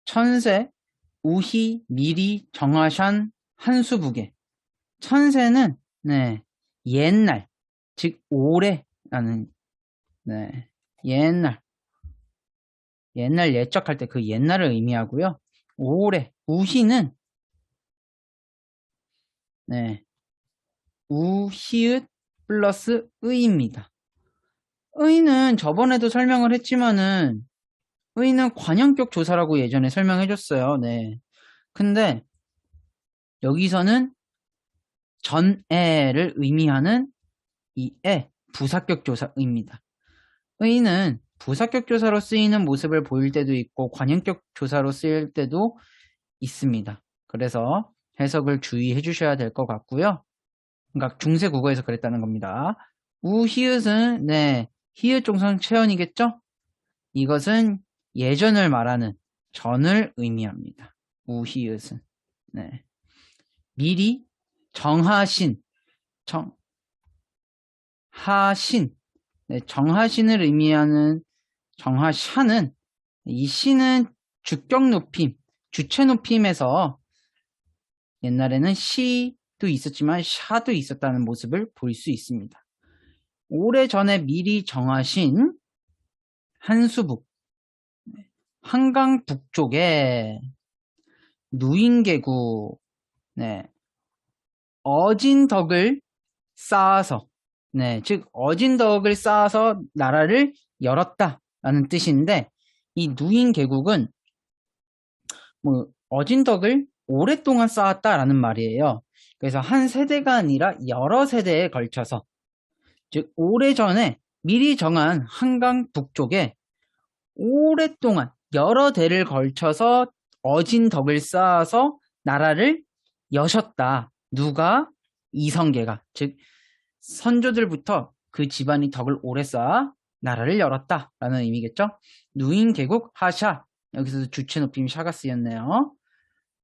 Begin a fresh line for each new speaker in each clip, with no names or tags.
천세, 우희, 미리, 정화샨, 한수부계. 천세는 네, 옛날, 즉 올해라는 네, 옛날, 옛날 예적할 때 그 옛날을 의미하고요. 올해, 우희는 네, 우희읒 플러스 의입니다. 의는 저번에도 설명을 했지만은 의는 관형격 조사라고 예전에 설명해줬어요. 네. 근데 여기서는 전에를 의미하는 이 부사격 조사입니다. 의는 부사격 조사로 쓰이는 모습을 보일 때도 있고 관형격 조사로 쓰일 때도 있습니다. 그래서 해석을 주의해 주셔야 될 것 같고요. 그러니까 중세 국어에서 그랬다는 겁니다. 우히읗은 네, 히읗 종성 체언이겠죠? 이것은 예전을 말하는 전을 의미합니다. 우히읗은 네. 미리 정하신 정하신 네, 정하신을 의미하는 정하샤는 이 시는 주격 높임, 주체 높임에서 옛날에는 시도 있었지만 샤도 있었다는 모습을 볼 수 있습니다. 오래전에 미리 정하신 한수북, 한강 북쪽에 누인계구, 네, 어진 덕을 쌓아서, 네, 즉 어진 덕을 쌓아서 나라를 열었다라는 뜻인데 이 누인계국은 뭐 어진 덕을 오랫동안 쌓았다라는 말이에요. 그래서 한 세대가 아니라 여러 세대에 걸쳐서 즉 오래전에 미리 정한 한강 북쪽에 오랫동안 여러 대를 걸쳐서 어진 덕을 쌓아서 나라를 여셨다. 누가? 이성계가. 즉 선조들부터 그 집안이 덕을 오래 쌓아 나라를 열었다 라는 의미겠죠. 누인계국 하샤. 여기서 주체 높임 샤가 쓰였네요.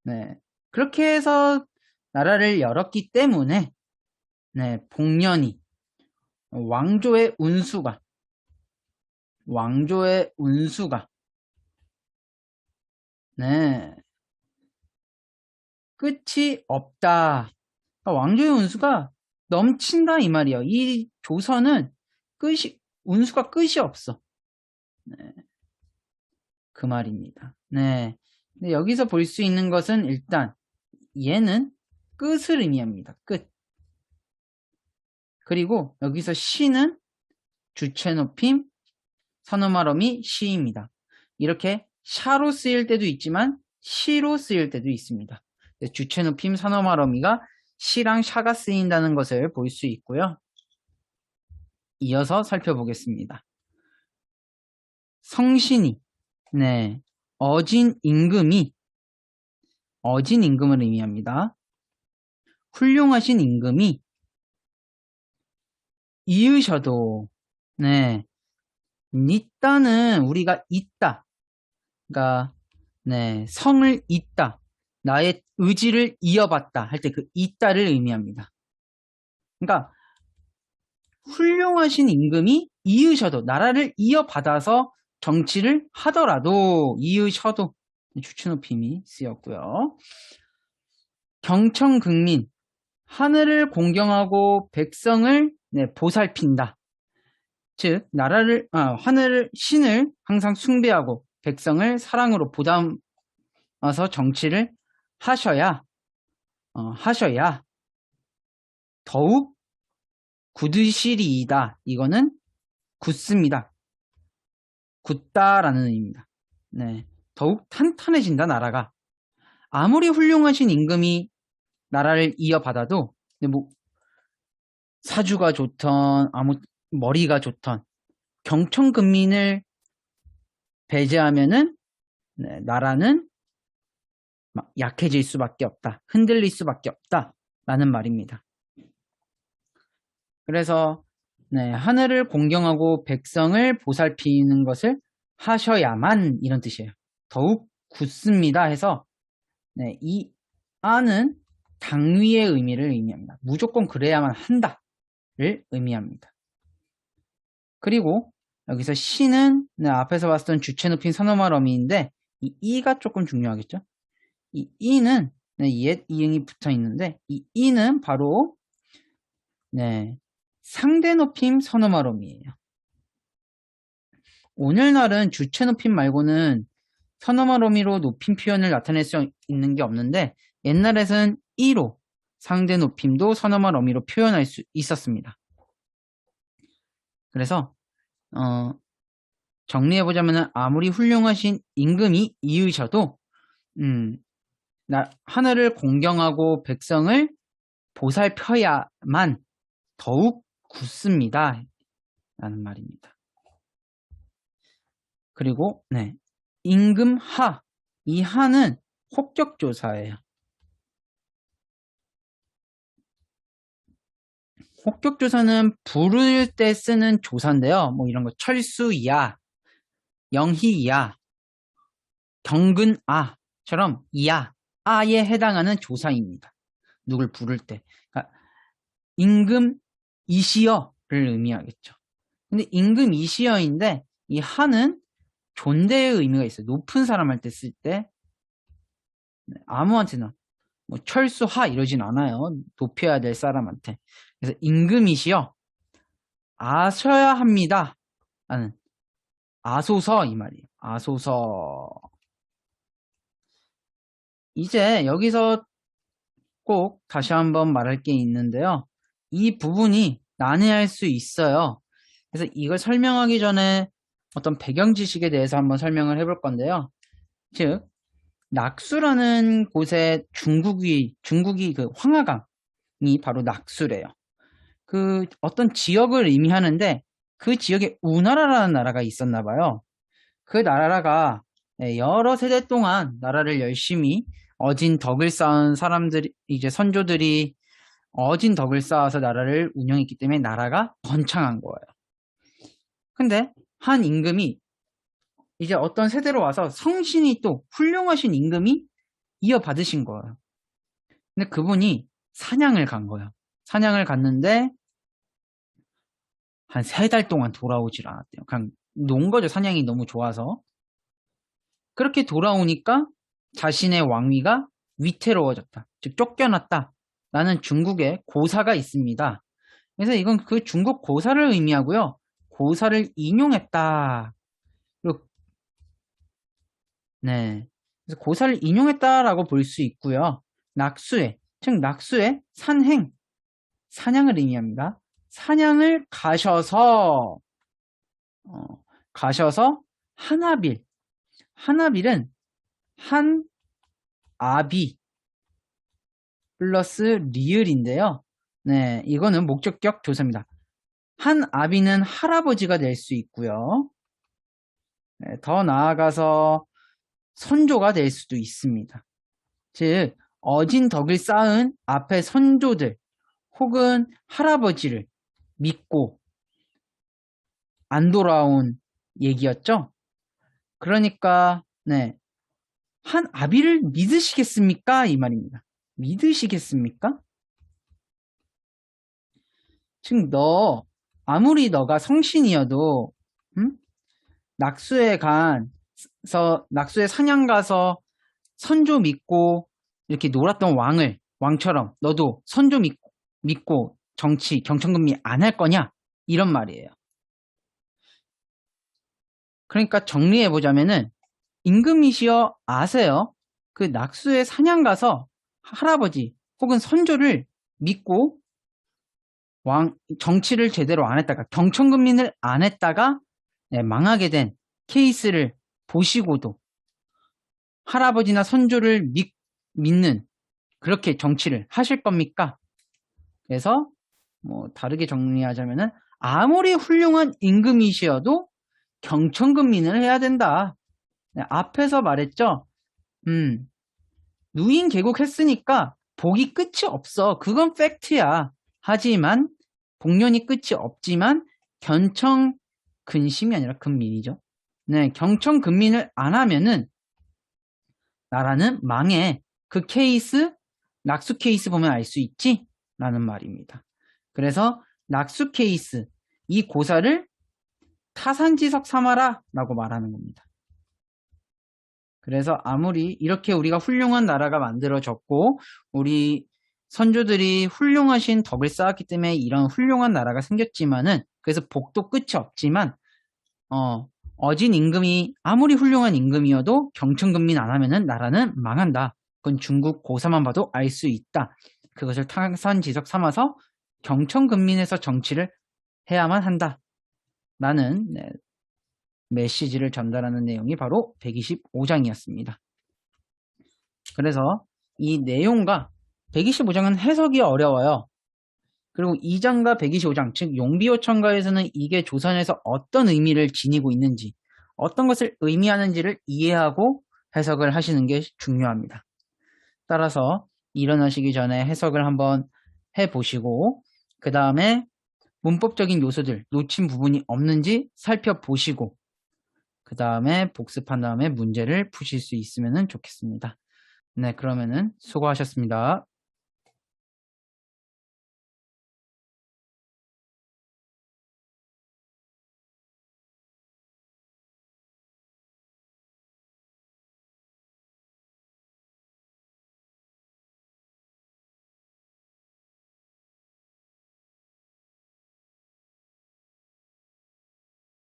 네. 그렇게 해서 나라를 열었기 때문에 네, 복년이 왕조의 운수가 네, 끝이 없다. 그러니까 왕조의 운수가 넘친다 이 말이에요. 이 조선은 운수가 끝이 없어. 네, 그 말입니다. 네. 근데 여기서 볼 수 있는 것은 일단 얘는 끝을 의미합니다. 끝. 그리고 여기서 시는 주체 높임, 선어말어미 시입니다. 이렇게 샤로 쓰일 때도 있지만 시로 쓰일 때도 있습니다. 주체 높임, 선어말어미가 시랑 샤가 쓰인다는 것을 볼 수 있고요. 이어서 살펴보겠습니다. 성신이, 네, 어진 임금을 의미합니다. 훌륭하신 임금이 이으셔도, 네, 있다는 우리가 있다. 그러니까, 네, 성을 잇다. 나의 의지를 이어받다 할 때 그 있다를 의미합니다. 그러니까 훌륭하신 임금이 이으셔도 나라를 이어받아서 정치를 하더라도 이으셔도 주체높임이 쓰였고요. 경청긍민 하늘을 공경하고 백성을 네, 보살핀다. 즉 신을 항상 숭배하고 백성을 사랑으로 보담아서 정치를 하셔야 더욱 굳으시리이다. 이거는 굳습니다. 굳다라는 의미입니다. 네, 더욱 탄탄해진다 나라가. 아무리 훌륭하신 임금이 나라를 이어받아도 뭐 사주가 좋던 머리가 좋던 경청근민을 배제하면은 네, 나라는 약해질 수밖에 없다. 흔들릴 수밖에 없다라는 말입니다. 그래서 네, 하늘을 공경하고 백성을 보살피는 것을 하셔야만 이런 뜻이에요. 더욱 굳습니다 해서 네, 이 아는 당위의 의미를 의미합니다. 무조건 그래야만 한다를 의미합니다. 그리고 여기서 시는 네, 앞에서 봤던 주체 높인 선어말 어미인데 이 이가 조금 중요하겠죠? 이 이는 옛 이응이 붙어 있는데 이 이는 바로 상대 높임 선어말음이에요. 오늘날은 주체 높임 말고는 선어말음이로 높임 표현을 나타낼 수 있는 게 없는데 옛날에는 이로 상대 높임도 선어말 어미로 표현할 수 있었습니다. 그래서 정리해보자면 아무리 훌륭하신 임금이 이으셔도 하늘을 공경하고 백성을 보살펴야만 더욱 굳습니다. 라는 말입니다. 그리고 임금하, 이 하는 혹격조사예요. 혹격조사는 부를 때 쓰는 조사인데요. 뭐 이런 거 철수야, 영희야, 경근아처럼 이야, 아에 해당하는 조사입니다. 누굴 부를 때. 그러니까 임금이시여를 의미하겠죠. 근데 임금이시여인데 이 하는 존대의 의미가 있어요. 높은 사람한테 쓸 때 아무한테나 뭐 철수하 이러진 않아요. 높여야 될 사람한테. 그래서 임금이시여 아셔야 합니다. 라는 아소서 이 말이에요. 아소서. 이제 여기서 꼭 다시 한번 말할 게 있는데요. 이 부분이 난해할 수 있어요. 그래서 이걸 설명하기 전에 어떤 배경 지식에 대해서 한번 설명을 해볼 건데요. 즉 낙수라는 곳에 중국이 그 황하강이 바로 낙수래요. 그 어떤 지역을 의미하는데 그 지역에 우나라라는 나라가 있었나 봐요. 그 나라가 여러 세대 동안 나라를 열심히 어진 덕을 쌓은 사람들이 이제 선조들이 어진 덕을 쌓아서 나라를 운영했기 때문에 나라가 번창한 거예요. 근데 한 임금이 이제 어떤 세대로 와서 성신이 또 훌륭하신 임금이 이어받으신 거예요. 근데 그분이 사냥을 간 거예요. 사냥을 갔는데 한 3달 동안 돌아오질 않았대요. 그냥 논 거죠. 사냥이 너무 좋아서. 그렇게 돌아오니까 자신의 왕위가 위태로워졌다. 즉 쫓겨났다. 라는 중국의 고사가 있습니다. 그래서 이건 그 중국 고사를 의미하고요. 고사를 인용했다. 그래서 고사를 인용했다라고 볼 수 있고요. 낙수해, 즉 낙수의 산행, 사냥을 의미합니다. 사냥을 가셔서 하나빌은 한 아비 플러스 리을인데요. 이거는 목적격 조사입니다. 한 아비는 할아버지가 될 수 있고요. 더 나아가서 선조가 될 수도 있습니다. 즉 어진 덕을 쌓은 앞에 선조들 혹은 할아버지를 믿고 안 돌아온 얘기였죠. 그러니까 한 아비를 믿으시겠습니까? 이 말입니다. 믿으시겠습니까? 즉 아무리 너가 성신이어도 낙수에 사냥 가서 선조 믿고 이렇게 놀았던 왕처럼 너도 선조 믿고 정치, 경천금리 안 할 거냐? 이런 말이에요. 그러니까 정리해보자면은 임금이시여 아세요? 그 낙수에 사냥 가서 할아버지 혹은 선조를 믿고 정치를 제대로 안 했다가 경천금리를 안 했다가 망하게 된 케이스를 보시고도 할아버지나 선조를 믿는 그렇게 정치를 하실 겁니까? 그래서 뭐 다르게 정리하자면은 아무리 훌륭한 임금이시어도 경천금리는 해야 된다. 앞에서 말했죠. 누인 개국했으니까 복이 끝이 없어. 그건 팩트야. 하지만 복년이 끝이 없지만 견청근심이 아니라 근민이죠. 경청근민을 안 하면은 나라는 망해. 그 케이스, 낙수 케이스 보면 알 수 있지? 라는 말입니다. 그래서 낙수 케이스, 이 고사를 타산지석 삼아라 라고 말하는 겁니다. 그래서 아무리 이렇게 우리가 훌륭한 나라가 만들어졌고 우리 선조들이 훌륭하신 덕을 쌓았기 때문에 이런 훌륭한 나라가 생겼지만은 그래서 복도 끝이 없지만 어진 임금이 아무리 훌륭한 임금이어도 경천근민 안 하면은 나라는 망한다. 그건 중국 고사만 봐도 알 수 있다. 그것을 타산지석 삼아서 경천근민에서 정치를 해야만 한다. 라는 메시지를 전달하는 내용이 바로 125장이었습니다. 그래서 이 내용과 125장은 해석이 어려워요. 그리고 2장과 125장, 즉 용비어천가에서는 이게 조선에서 어떤 의미를 지니고 있는지, 어떤 것을 의미하는지를 이해하고 해석을 하시는 게 중요합니다. 따라서 일어나시기 전에 해석을 한번 해보시고 그 다음에 문법적인 요소들, 놓친 부분이 없는지 살펴보시고 그 다음에 복습한 다음에 문제를 푸실 수 있으면 좋겠습니다. 네, 그러면은 수고하셨습니다.